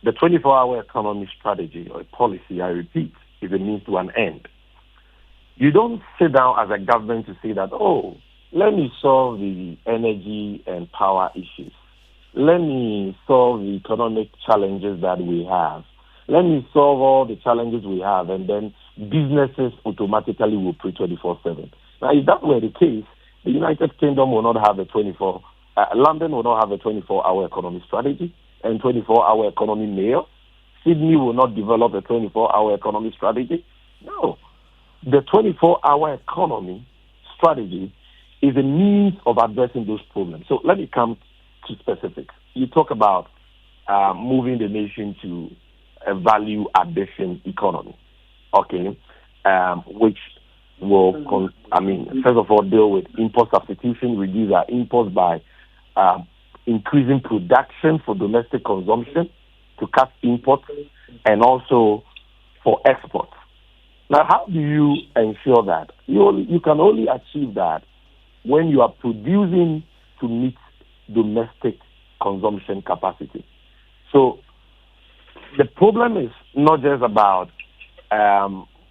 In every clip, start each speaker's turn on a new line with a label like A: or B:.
A: The 24-hour economy strategy or policy, I repeat, is a means to an end. You don't sit down as a government to say that, oh, let me solve the energy and power issues. Let me solve the economic challenges that we have. Let me solve all the challenges we have, and then businesses automatically will pay 24/7. Now, if that were the case, the United Kingdom will not have London will not have a 24-hour economy strategy and 24-hour economy mayor. Sydney will not develop a 24-hour economy strategy. No. The 24-hour economy strategy is a means of addressing those problems. So let me come to specifics. You talk about moving the nation to a value addition economy, okay, which will, first of all, deal with import substitution, reduce our imports by increasing production for domestic consumption to cut imports, and also for exports. Now, how do you ensure that? You can only achieve that when you are producing to meet domestic consumption capacity. So the problem is not just about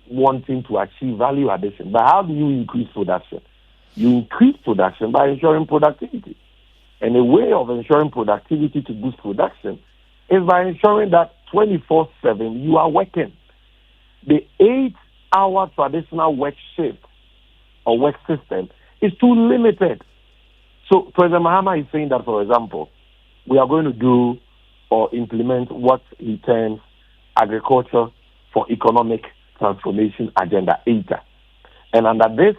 A: wanting to achieve value addition, but how do you increase production? You increase production by ensuring productivity. And a way of ensuring productivity to boost production is by ensuring that 24/7 you are working. The 8-hour traditional work shift or work system is too limited. So President Mahama is saying that, for example, we are going to do or implement what he terms Agriculture for Economic Transformation Agenda, AETA. And under this,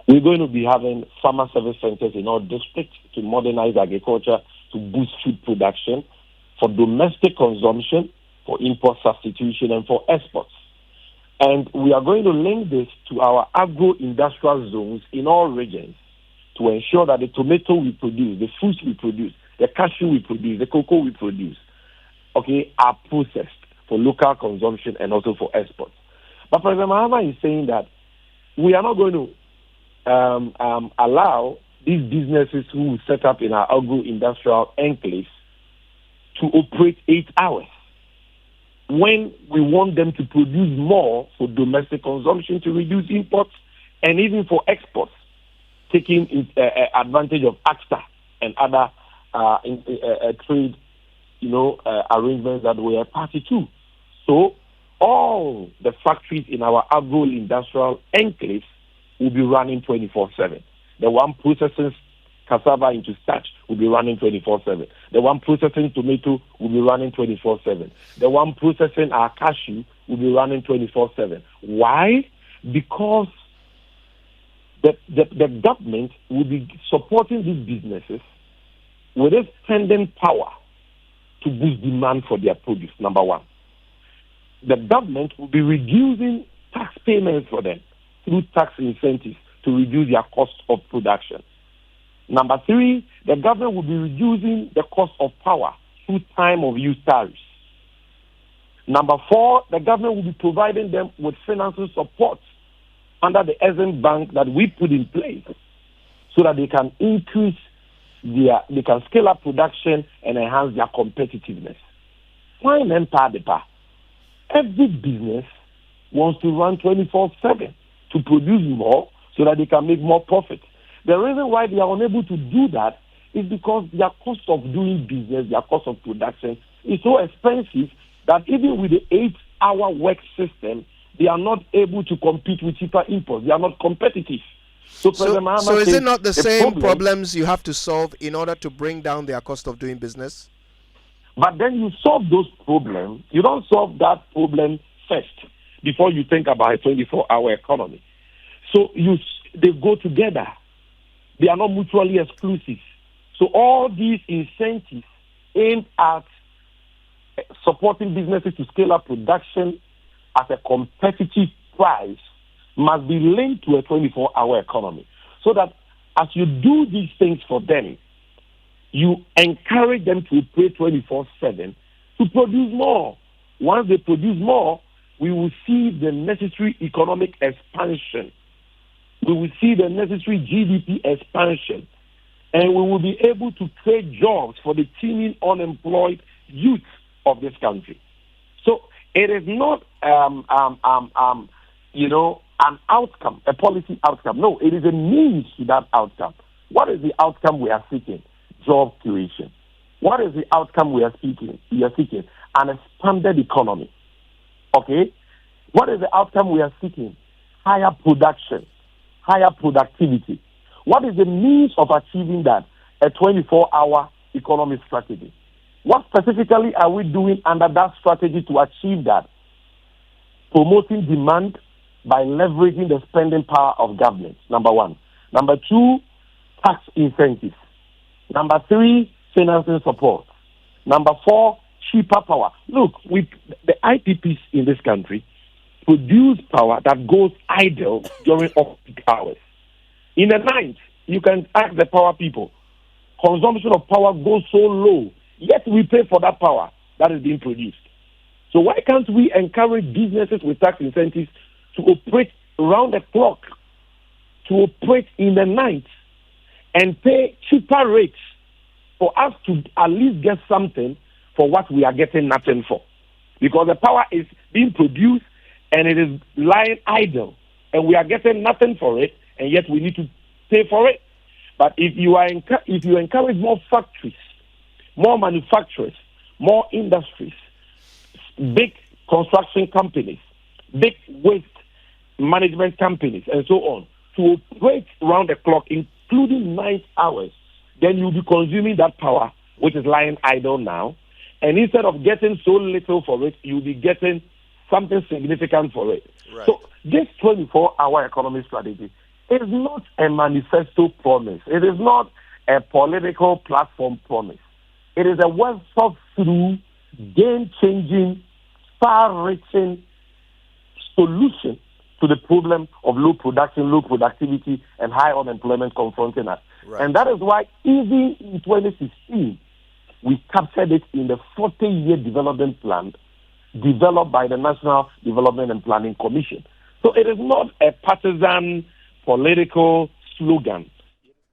A: we're going to be having farmer service centers in all districts to modernize agriculture, to boost food production, for domestic consumption, for import substitution, and for exports. And we are going to link this to our agro-industrial zones in all regions to ensure that the tomato we produce, the fruits we produce, the cashew we produce, the cocoa we produce, okay, are processed for local consumption and also for exports. But President Mahama is saying that we are not going to allow these businesses who set up in our agro-industrial enclaves to operate 8 hours when we want them to produce more for domestic consumption to reduce imports and even for exports, taking advantage of ACTA and other trade, arrangements that we are party to. So all the factories in our agro-industrial enclaves will be running 24/7. The one processing cassava into starch will be running 24/7. The one processing tomato will be running 24/7. The one processing our cashew will be running 24/7. Why? Because the government will be supporting these businesses with a spending power to boost demand for their produce, number one. The government will be reducing tax payments for them through tax incentives to reduce their cost of production. Number three, the government will be reducing the cost of power through time of use tariffs. Number four, the government will be providing them with financial support under the Essence Bank that we put in place so that they can they can scale up production and enhance their competitiveness. Fine and par. Every business wants to run 24/7 to produce more so that they can make more profit. The reason why they are unable to do that is because their cost of doing business, their cost of production is so expensive that even with the 8-hour work system, they are not able to compete with cheaper imports. They are not competitive. So
B: is it not the same problems you have to solve in order to bring down their cost of doing business?
A: But then you solve those problems. You don't solve that problem first before you think about a 24-hour economy. So they go together. They are not mutually exclusive. So all these incentives aimed at supporting businesses to scale up production at a competitive price must be linked to a 24-hour economy. So that as you do these things for them, you encourage them to pay 24/7 to produce more. Once they produce more, we will see the necessary economic expansion. We will see the necessary GDP expansion. And we will be able to create jobs for the teeming unemployed youth of this country. So it is not, an outcome, a policy outcome. No, it is a means to that outcome. What is the outcome we are seeking? Job creation. What is the outcome we are seeking? An expanded economy. Okay? What is the outcome we are seeking? Higher production, higher productivity. What is the means of achieving that? A 24-hour economic strategy. What specifically are we doing under that strategy to achieve that? Promoting demand by leveraging the spending power of government, number one. Number two, tax incentives. Number three, financing support. Number four, cheaper power. Look, the IPPs in this country produce power that goes idle during off-peak hours. In the night, you can ask the power people, consumption of power goes so low, yet we pay for that power that is being produced. So why can't we encourage businesses with tax incentives to operate around the clock, to operate in the night, and pay cheaper rates for us to at least get something for what we are getting nothing for? Because the power is being produced and it is lying idle, and we are getting nothing for it, and yet we need to pay for it. But if you encourage more factories, more manufacturers, more industries, big construction companies, big waste management companies, and so on, to operate around the clock, including night hours, then you'll be consuming that power, which is lying idle now. And instead of getting so little for it, you'll be getting something significant for it.
B: Right.
A: So this 24-hour economic strategy is not a manifesto promise. It is not a political platform promise. It is a well-thought-through, game-changing, far-reaching solution to the problem of low production, low productivity, and high unemployment confronting us. Right. And that is why even in 2016, we captured it in the 40-year development plan developed by the National Development and Planning Commission. So it is not a partisan political slogan.